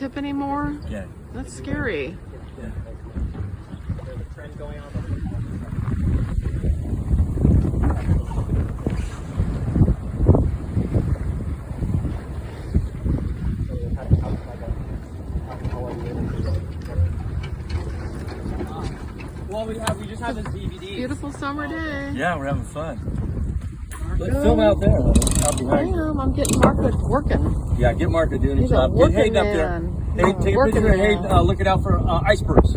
tip anymore? Yeah. That's scary. Yeah. There's a trend going on. Well, we just have this DVD. Beautiful summer day. Yeah, we're having fun. Let's film out there. Out I behind. am. I'm getting Marco working. Yeah, get Marco doing his He's a job. Get working Hayden up there. man. Hey, take a Working picture of man. Hayden looking out for icebergs.